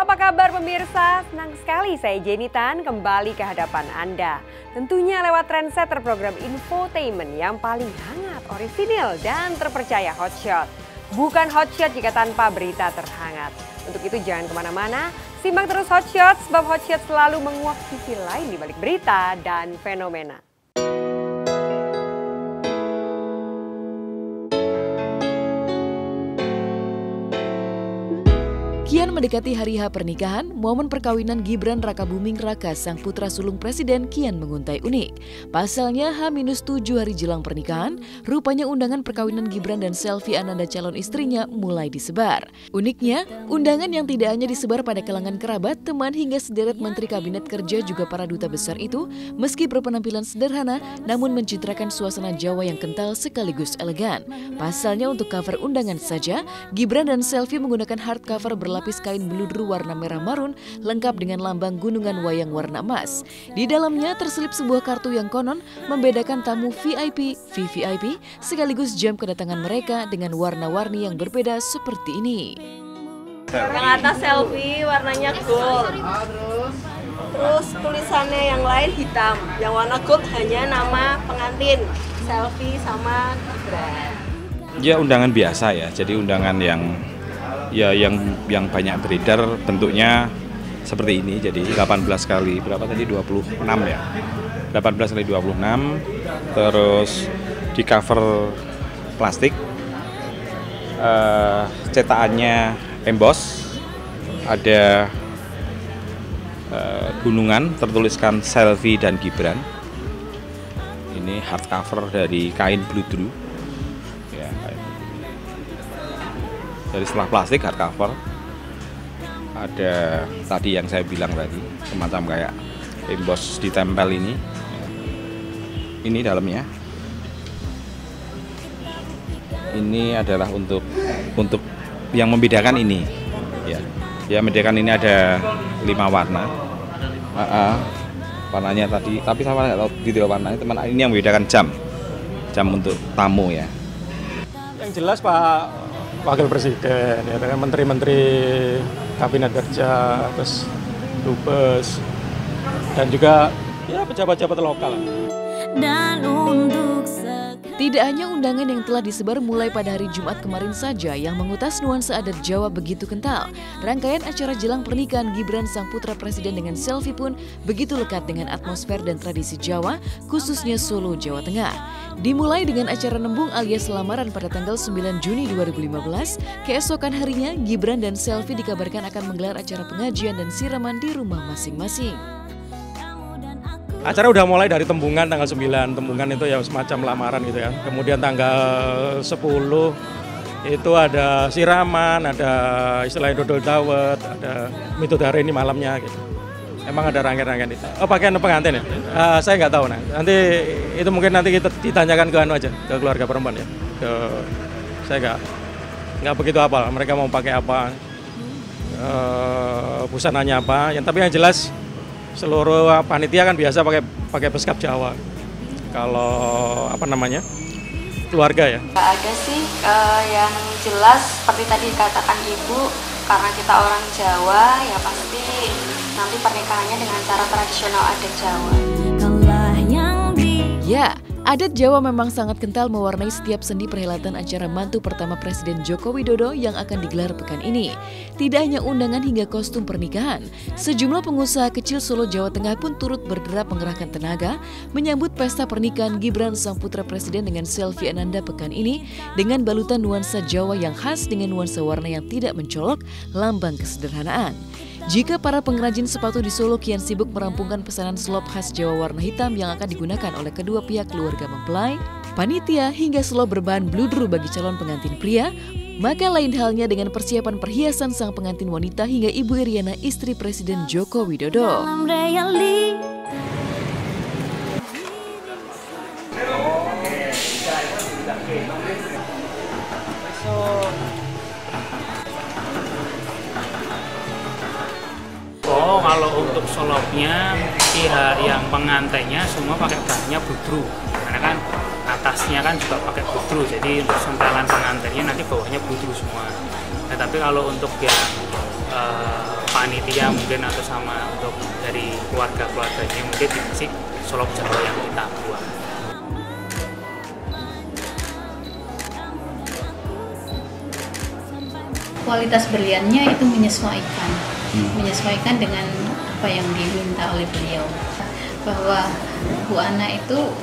apa kabar pemirsa? Senang sekali saya Jenny Tan kembali ke hadapan Anda. Tentunya lewat trendsetter program infotainment yang paling hangat, orisinil, dan terpercaya Hotshot. Bukan Hotshot jika tanpa berita terhangat. Untuk itu jangan kemana-mana, simak terus Hotshot sebab Hotshot selalu menguak sisi lain di balik berita dan fenomena. Kian mendekati hari H pernikahan, momen perkawinan Gibran Rakabuming Raka sang putra sulung presiden kian menguntai unik. Pasalnya H-7 hari jelang pernikahan, rupanya undangan perkawinan Gibran dan Selvi Ananda calon istrinya mulai disebar. Uniknya, undangan yang tidak hanya disebar pada kalangan kerabat, teman hingga sederet menteri kabinet kerja juga para duta besar itu, meski berpenampilan sederhana, namun mencitrakan suasana Jawa yang kental sekaligus elegan. Pasalnya untuk cover undangan saja, Gibran dan Selvi menggunakan hardcover berlapis kain beludru warna merah marun lengkap dengan lambang gunungan wayang warna emas. Di dalamnya terselip sebuah kartu yang konon membedakan tamu VIP, VVIP sekaligus jam kedatangan mereka dengan warna-warni yang berbeda seperti ini. Yang atas Selvi warnanya gold, terus tulisannya yang lain hitam, yang warna gold hanya nama pengantin, Selvi sama Gibran. Ya undangan biasa ya, jadi undangan yang banyak beredar bentuknya seperti ini. Jadi 18 kali berapa tadi 26 ya. 18 kali 26 terus di cover plastik. Cetakannya emboss. Ada gunungan tertuliskan Selvi dan Gibran. Ini hardcover dari kain bludru. Dari setelah plastik hardcover, ada tadi yang saya bilang tadi semacam kayak emboss ditempel ini. Ini dalamnya. Ini adalah untuk yang membedakan ini. Ya membedakan ini ada 5 warna. Warnanya tadi, tapi saya nggak tahu detail warnanya. Teman ini yang membedakan jam untuk tamu ya. Yang jelas Pak Wakil Presiden, ya dengan menteri-menteri kabinet kerja, terus dubes, dan juga ya pejabat-pejabat lokal. Tidak hanya undangan yang telah disebar mulai pada hari Jumat kemarin saja yang mengutas nuansa adat Jawa begitu kental. Rangkaian acara jelang pernikahan Gibran sang putra presiden dengan Selvi pun begitu lekat dengan atmosfer dan tradisi Jawa, khususnya Solo, Jawa Tengah. Dimulai dengan acara nembung alias lamaran pada tanggal 9 Juni 2015, keesokan harinya Gibran dan Selvi dikabarkan akan menggelar acara pengajian dan siraman di rumah masing-masing. Acara udah mulai dari tembungan tanggal 9, tembungan itu ya semacam lamaran gitu ya. Kemudian tanggal 10 itu ada siraman, ada istilahnya dodol dawet, ada mitodare ini malamnya gitu. Emang ada rangkaian itu. Oh pakaian pengantin ya? Saya nggak tahu nanti itu mungkin nanti kita ditanyakan ke aja, ke keluarga perempuan ya. Saya nggak begitu hafal. Mereka mau pakai apa, busananya apa. Tapi yang jelas seluruh panitia kan biasa pakai beskap Jawa. Kalau keluarga ya. Nggak ada sih, yang jelas seperti tadi dikatakan Ibu, karena kita orang Jawa ya pasti nanti pernikahannya dengan cara tradisional adat Jawa. Ya, adat Jawa memang sangat kental mewarnai setiap sendi perhelatan acara mantu pertama Presiden Joko Widodo yang akan digelar pekan ini. Tidak hanya undangan hingga kostum pernikahan, sejumlah pengusaha kecil Solo, Jawa Tengah pun turut berderap mengerahkan tenaga menyambut pesta pernikahan Gibran sang putra presiden dengan Selvi Ananda pekan ini dengan balutan nuansa Jawa yang khas dengan nuansa warna yang tidak mencolok, lambang kesederhanaan. Jika para pengrajin sepatu di Solo kian sibuk merampungkan pesanan slop khas Jawa warna hitam yang akan digunakan oleh kedua pihak keluarga mempelai, panitia hingga slop berbahan bludru bagi calon pengantin pria, maka lain halnya dengan persiapan perhiasan sang pengantin wanita hingga Ibu Iriana istri Presiden Joko Widodo. Kalau untuk solopnya pihak yang pengantinnya semua pakai bahannya bludru, karena kan atasnya kan juga pakai bludru, jadi untuk sempelan pengantinnya nanti bawahnya bludru semua. Nah, tapi kalau untuk yang panitia mungkin atau sama untuk dari keluarganya mungkin dikasih solok Jawa yang kita buat. Kualitas berliannya itu menyesuaikan dengan apa yang diminta oleh beliau, bahwa Bu Ana itu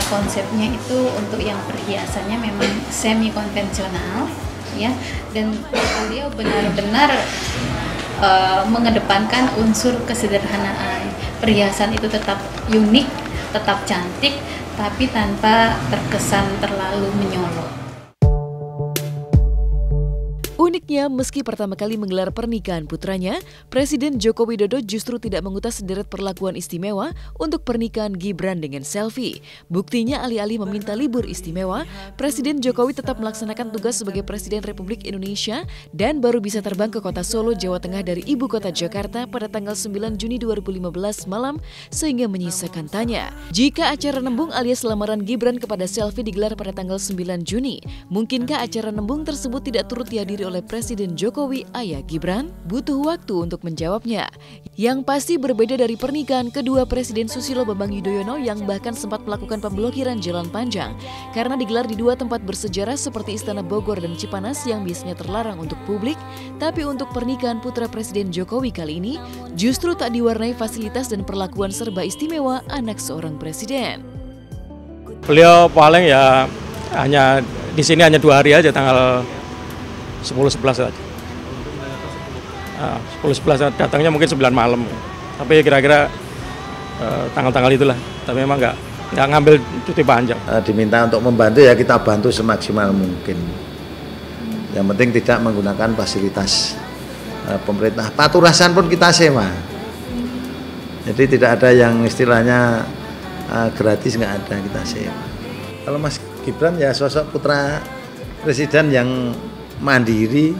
konsepnya itu untuk yang perhiasannya memang semi konvensional ya, dan beliau benar-benar mengedepankan unsur kesederhanaan. Perhiasan itu tetap unik, tetap cantik, tapi tanpa terkesan terlalu menyolok. Uniknya, meski pertama kali menggelar pernikahan putranya, Presiden Joko Widodo justru tidak mengutas sederet perlakuan istimewa untuk pernikahan Gibran dengan Selvi. Buktinya, alih-alih meminta libur istimewa, Presiden Jokowi tetap melaksanakan tugas sebagai Presiden Republik Indonesia dan baru bisa terbang ke kota Solo, Jawa Tengah dari ibu kota Jakarta pada tanggal 9 Juni 2015 malam, sehingga menyisakan tanya. Jika acara nembung alias lamaran Gibran kepada Selvi digelar pada tanggal 9 Juni, mungkinkah acara nembung tersebut tidak turut dihadiri oleh Presiden Jokowi ayah Gibran? Butuh waktu untuk menjawabnya. Yang pasti berbeda dari pernikahan kedua Presiden Susilo Bambang Yudhoyono yang bahkan sempat melakukan pemblokiran jalan panjang karena digelar di dua tempat bersejarah seperti Istana Bogor dan Cipanas yang biasanya terlarang untuk publik. Tapi untuk pernikahan putra Presiden Jokowi kali ini justru tak diwarnai fasilitas dan perlakuan serba istimewa anak seorang presiden. Beliau paling ya hanya di sini hanya 2 hari aja, tanggal 10-11 aja. 10-11 datangnya mungkin 9 malam. Tapi kira-kira tanggal-tanggal itulah. Tapi memang nggak ngambil cuti panjang. Diminta untuk membantu ya kita bantu semaksimal mungkin. Yang penting tidak menggunakan fasilitas pemerintah. Paturasan pun kita sewa. Jadi tidak ada yang istilahnya gratis, nggak ada, kita sewa. Kalau Mas Gibran ya sosok putra presiden yang mandiri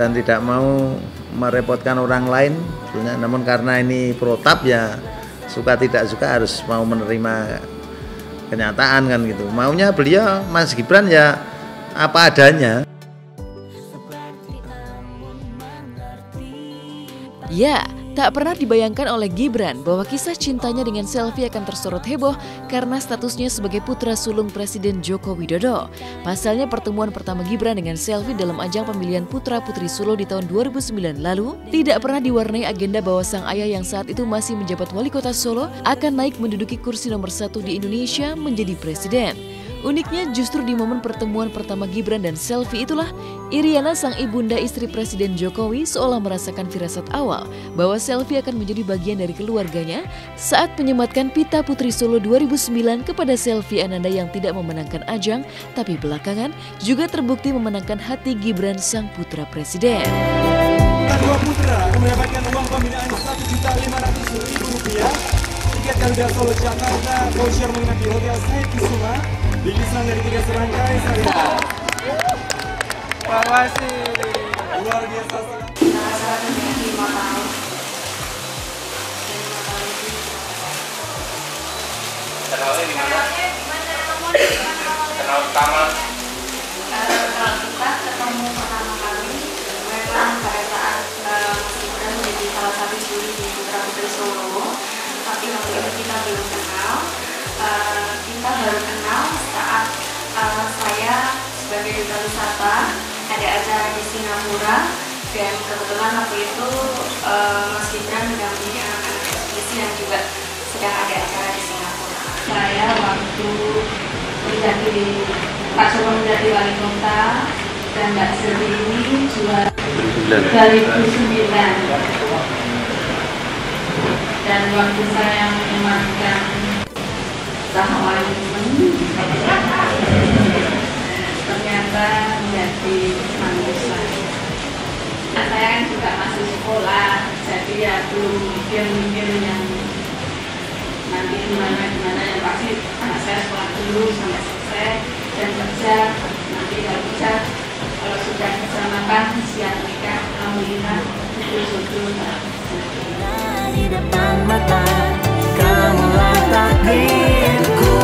dan tidak mau merepotkan orang lain, namun karena ini protap ya suka tidak suka harus mau menerima kenyataan kan gitu. Maunya beliau Mas Gibran ya apa adanya. Ya, tak pernah dibayangkan oleh Gibran bahwa kisah cintanya dengan Selvi akan tersorot heboh karena statusnya sebagai putra sulung Presiden Joko Widodo. Pasalnya pertemuan pertama Gibran dengan Selvi dalam ajang pemilihan putra-putri Solo di tahun 2009 lalu tidak pernah diwarnai agenda bahwa sang ayah yang saat itu masih menjabat wali kota Solo akan naik menduduki kursi nomor 1 di Indonesia menjadi presiden. Uniknya justru di momen pertemuan pertama Gibran dan Selvi itulah Iriana, sang ibunda istri Presiden Jokowi, seolah merasakan firasat awal bahwa Selvi akan menjadi bagian dari keluarganya saat menyematkan Pita Putri Solo 2009 kepada Selvi Ananda yang tidak memenangkan ajang, tapi belakangan juga terbukti memenangkan hati Gibran sang putra presiden. Dua putra akan mendapatkan uang pembinaan Rp1.500.000, tiket Garuda Solo Jakarta, voucher menginap di Hotel Said Kusuma, bingkisan dari 3 serangkai syariah. Evaluasi luar biasa. Kenalnya di mana? Kenal pertama. Kalau kita ketemu pertama kali memang pada saat Gibran menjadi salah satu juri di Putra Putri Solo, tapi waktu itu kita belum kenal. Kita baru kenal saat saya sebagai duta wisata ada acara di Singapura, dan kebetulan waktu itu Mas Gibran mendampingi anak-anak ekspedisi yang juga sedang ada acara di Singapura. Saya waktu Pak Joko menjadi wali kota dan Mbak Selvi ini juara 2009. Dan waktu saya menyematkan Rahwan ternyata menjadi manusia. Saya kan juga masih sekolah, jadi ya belum mikir yang nanti gimana yang pasti anak saya sekolah dulu sampai selesai dan kerja, nanti kalau kerja kalau sudah bisa makan siap nikah, alhamdulillah itu syukur. Di depan mata kamulah takdirku.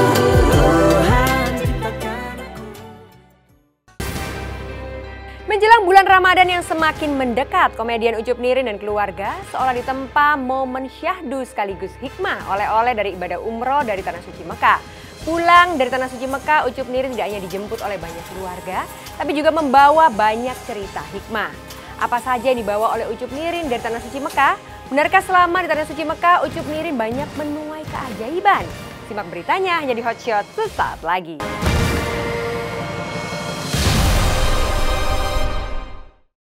Menjelang bulan Ramadan yang semakin mendekat, komedian Ucup Nirין dan keluarga seolah ditempa momen syahdu sekaligus hikmah oleh-oleh dari ibadah umroh dari Tanah Suci Mekah. Pulang dari Tanah Suci Mekah, Ucup Nirין tidak hanya dijemput oleh banyak keluarga, tapi juga membawa banyak cerita hikmah. Apa saja yang dibawa oleh Ucup Nirין dari Tanah Suci Mekah? Benarkah selama di Tanah Suci Mekah, Ucup Nirין banyak menuai keajaiban? Simak beritanya hanya di Hotshot sesaat lagi.